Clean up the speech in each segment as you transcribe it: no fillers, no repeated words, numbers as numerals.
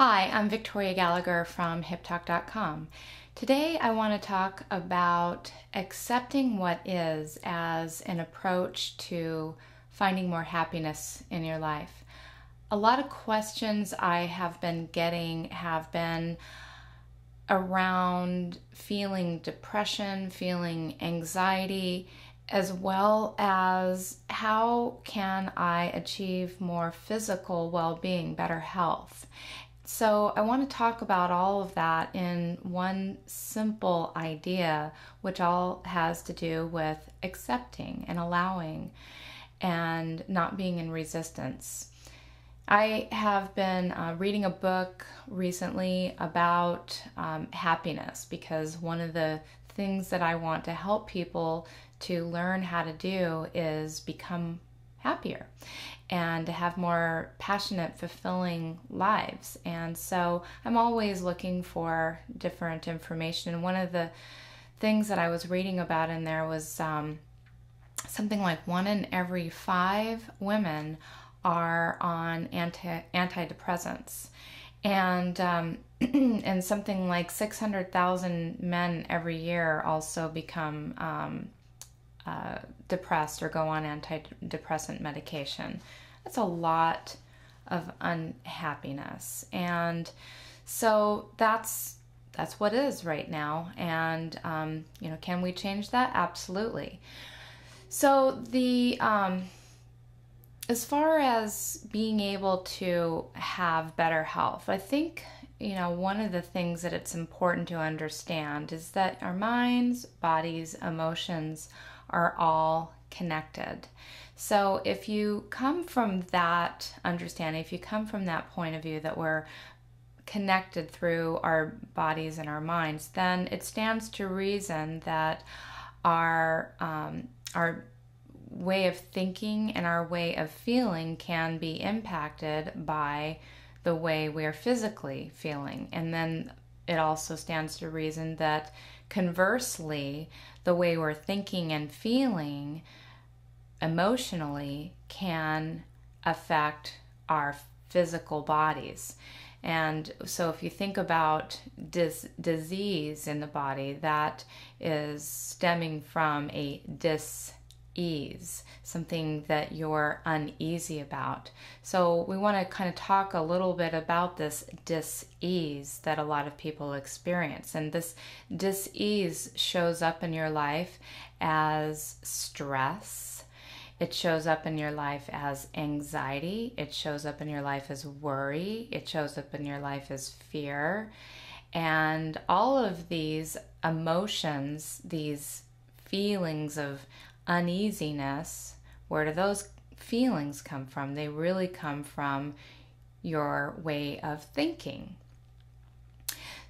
Hi, I'm Victoria Gallagher from HipTalk.com. Today I want to talk about accepting what is as an approach to finding more happiness in your life. A lot of questions I have been getting have been around feeling depression, feeling anxiety, as well as how can I achieve more physical well-being, better health. So I want to talk about all of that in one simple idea, which all has to do with accepting and allowing and not being in resistance. I have been reading a book recently about happiness, because one of the things that I want to help people to learn how to do is become happier and to have more passionate, fulfilling lives. And so I'm always looking for different information. And one of the things that I was reading about in there was something like 1 in every 5 women are on antidepressants. And and something like 600,000 men every year also become depressed or go on antidepressant medication. That's a lot of unhappiness, and so that's what is right now. And can we change that? Absolutely. So the as far as being able to have better health, I think one of the things that it's important to understand is that our minds, bodies, emotions are all connected. So if you come from that understanding, if you come from that point of view that we're connected through our bodies and our minds, then it stands to reason that our way of thinking and our way of feeling can be impacted by the way we're physically feeling. And then it also stands to reason that conversely, the way we're thinking and feeling emotionally can affect our physical bodies. And so if you think about disease in the body, that is stemming from a dis-ease, something that you're uneasy about. So we want to kind of talk a little bit about this dis-ease that a lot of people experience. And this dis-ease shows up in your life as stress. It shows up in your life as anxiety. It shows up in your life as worry. It shows up in your life as fear. And all of these emotions, these feelings of uneasiness, where do those feelings come from? They really come from your way of thinking.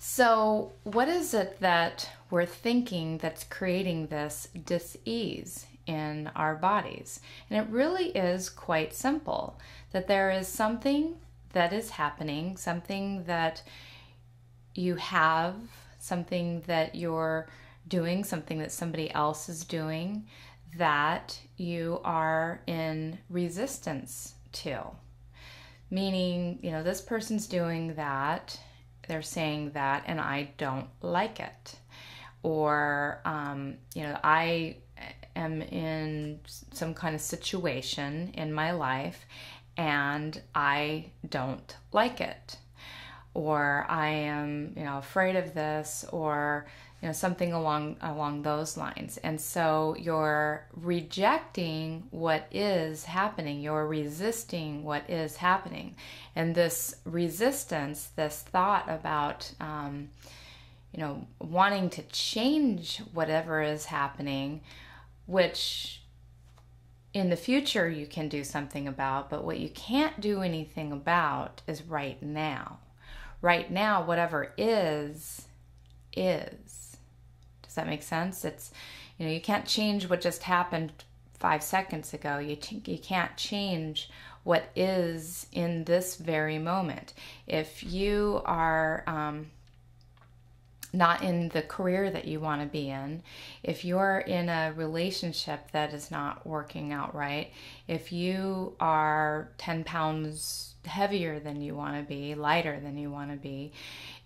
So what is it that we're thinking that's creating this dis-ease in our bodies? And it really is quite simple, that there is something that is happening, something that you have, something that you're doing, something that somebody else is doing, that you are in resistance to. Meaning, this person's doing that, they're saying that, and I don't like it. Or, I am in some kind of situation in my life and I don't like it. Or I am, afraid of this, or something along those lines. And so you're rejecting what is happening. You're resisting what is happening. And this resistance, this thought about, wanting to change whatever is happening, which in the future you can do something about, but what you can't do anything about is right now. Right now, whatever is. Does that make sense? It's, you can't change what just happened 5 seconds ago. You can't change what is in this very moment. If you are not in the career that you want to be in, if you're in a relationship that is not working out right, if you are 10 pounds heavier than you want to be, lighter than you want to be,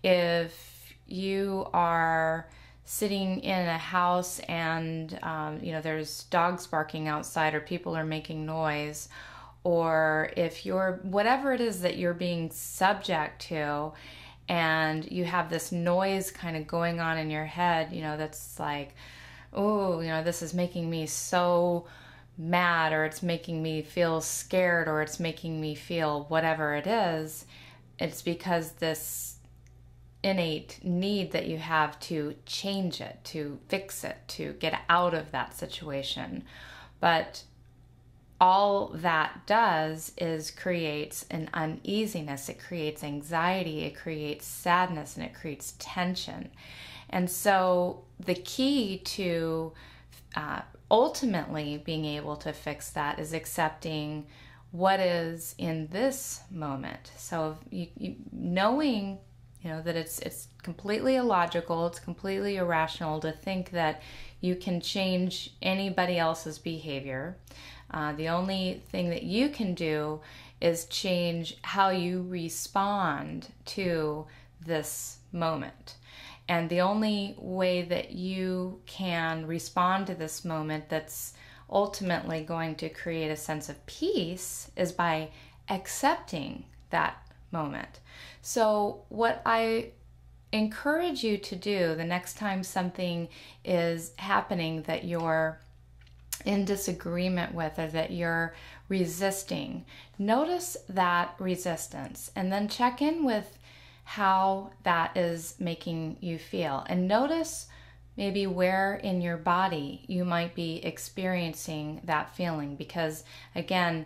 if you are sitting in a house and there's dogs barking outside or people are making noise, or if you're whatever it is that you're being subject to, and you have this noise kind of going on in your head, that's like, oh, this is making me so mad, or it's making me feel scared, or it's making me feel whatever it is, it's because this innate need that you have to change it, to fix it, to get out of that situation. But all that does is creates an uneasiness, it creates anxiety, it creates sadness, and it creates tension. And so the key to ultimately being able to fix that is accepting what is in this moment. So knowing that it's completely illogical, it's completely irrational to think that you can change anybody else's behavior. The only thing that you can do is change how you respond to this moment. And the only way that you can respond to this moment that's ultimately going to create a sense of peace is by accepting that moment. So what I encourage you to do the next time something is happening that you're in disagreement with, or that you're resisting, notice that resistance and then check in with how that is making you feel, and notice maybe where in your body you might be experiencing that feeling, because again,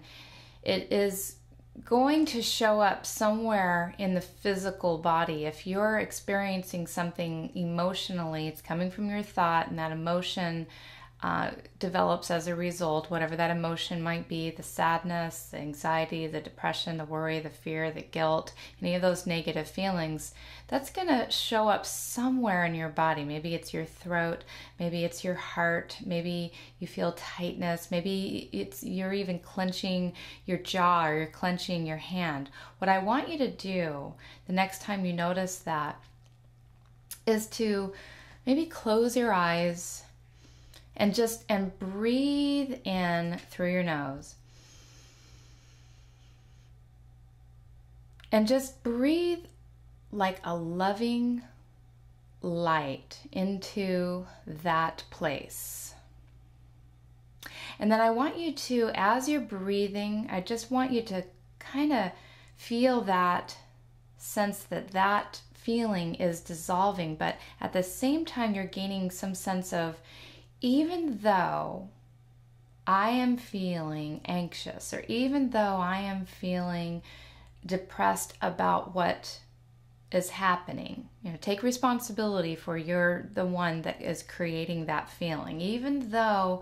it is going to show up somewhere in the physical body. If you're experiencing something emotionally, it's coming from your thought, and that emotion develops as a result, whatever that emotion might be, the sadness, the anxiety, the depression, the worry, the fear, the guilt, any of those negative feelings, that's going to show up somewhere in your body. Maybe it's your throat, maybe it's your heart, maybe you feel tightness, maybe you're even clenching your jaw, or you're clenching your hand. What I want you to do the next time you notice that is to maybe close your eyes and breathe in through your nose. And just breathe like a loving light into that place. And then I want you to, as you're breathing, I just want you to kind of feel that sense that feeling is dissolving, but at the same time you're gaining some sense of, even though I am feeling anxious, or even though I am feeling depressed about what is happening, take responsibility for you're the one that is creating that feeling. Even though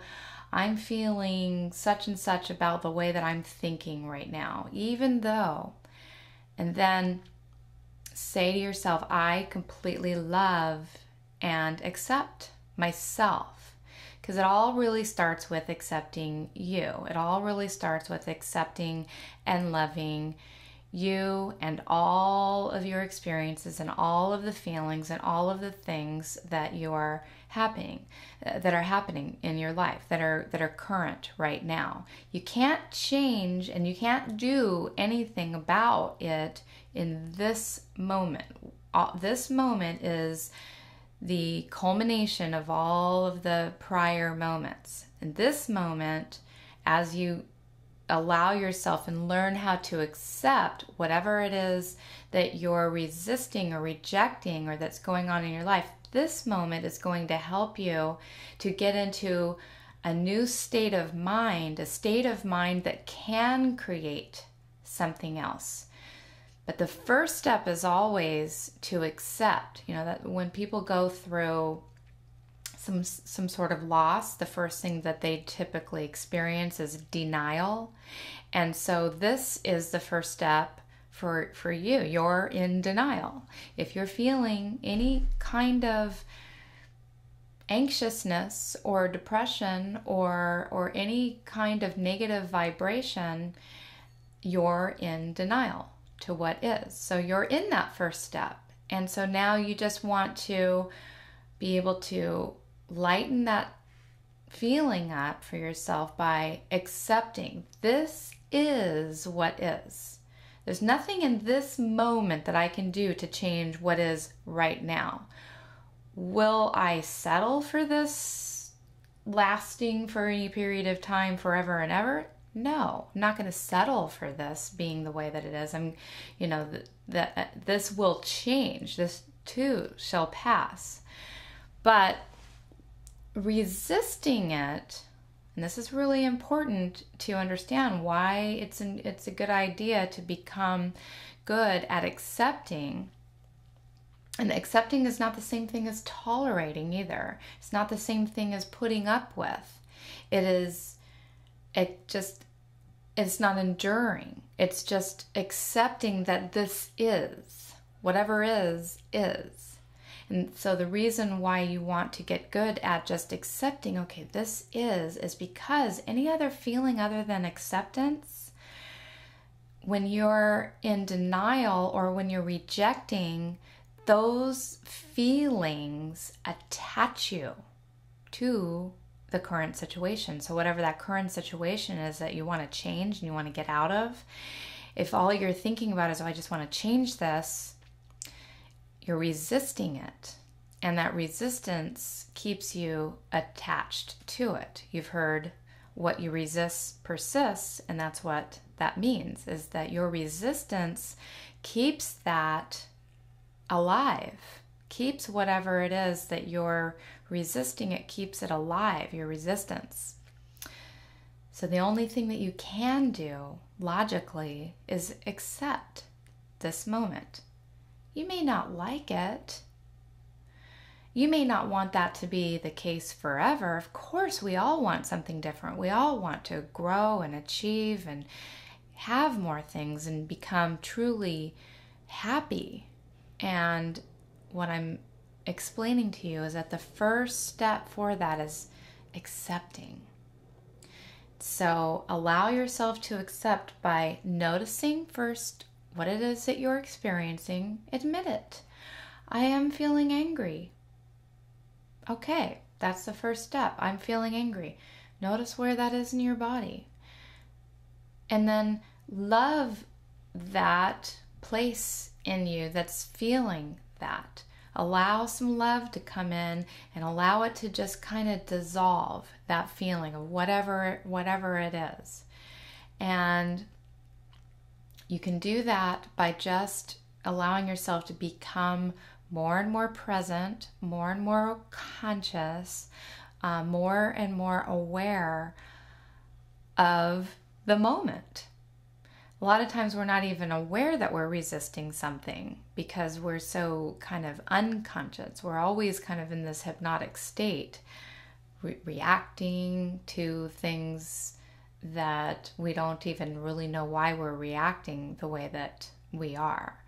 I'm feeling such and such about the way that I'm thinking right now, even though, and then say to yourself, I completely love and accept myself. Because it all really starts with accepting you. It all really starts with accepting and loving you and all of your experiences and all of the feelings and all of the things that are happening in your life, that are current right now. You can't change and you can't do anything about it in this moment. This moment is the culmination of all of the prior moments. In this moment, as you allow yourself and learn how to accept whatever it is that you're resisting or rejecting or that's going on in your life, this moment is going to help you to get into a new state of mind, a state of mind that can create something else. But the first step is always to accept, that when people go through some sort of loss, the first thing that they typically experience is denial. And so this is the first step for you. You're in denial. If you're feeling any kind of anxiousness or depression or any kind of negative vibration, you're in denial to what is. So you're in that first step. And so now you just want to be able to lighten that feeling up for yourself by accepting this is what is. There's nothing in this moment that I can do to change what is right now. Will I settle for this lasting for any period of time, forever and ever? No, I'm not going to settle for this being the way that it is. This will change. This too shall pass. But resisting it, and this is really important to understand why it's a good idea to become good at accepting. And accepting is not the same thing as tolerating either. It's not the same thing as putting up with. It's not enduring. It's just accepting that this is. Whatever is. And so the reason why you want to get good at just accepting, okay, this is because any other feeling other than acceptance, when you're in denial or when you're rejecting, those feelings attach you to the current situation. So whatever that current situation is that you want to change and you want to get out of, if all you're thinking about is, oh, I just want to change this, you're resisting it. And that resistance keeps you attached to it. You've heard what you resist persists, and that's what that means, is that your resistance keeps that alive, keeps whatever it is that you're resisting, it keeps it alive, your resistance. So the only thing that you can do logically is accept this moment. You may not like it. You may not want that to be the case forever. Of course, we all want something different. We all want to grow and achieve and have more things and become truly happy. And what I'm explaining to you is that the first step for that is accepting. So allow yourself to accept by noticing first what it is that you're experiencing. Admit it. I am feeling angry. Okay, that's the first step. I'm feeling angry. Notice where that is in your body. And then love that place in you that's feeling that. Allow some love to come in and allow it to just kind of dissolve that feeling of whatever it is. And you can do that by just allowing yourself to become more and more present, more and more conscious, more and more aware of the moment. A lot of times we're not even aware that we're resisting something because we're so kind of unconscious. We're always kind of in this hypnotic state, reacting to things that we don't even really know why we're reacting the way that we are.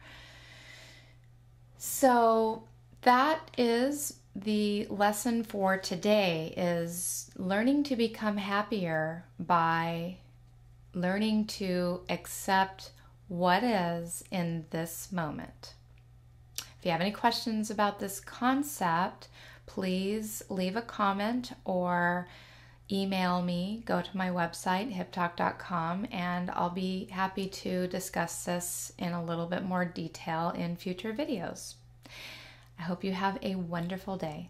So that is the lesson for today, is learning to become happier by learning to accept what is in this moment. If you have any questions about this concept, please leave a comment or email me. Go to my website, hiptalk.com, and I'll be happy to discuss this in a little bit more detail in future videos. I hope you have a wonderful day.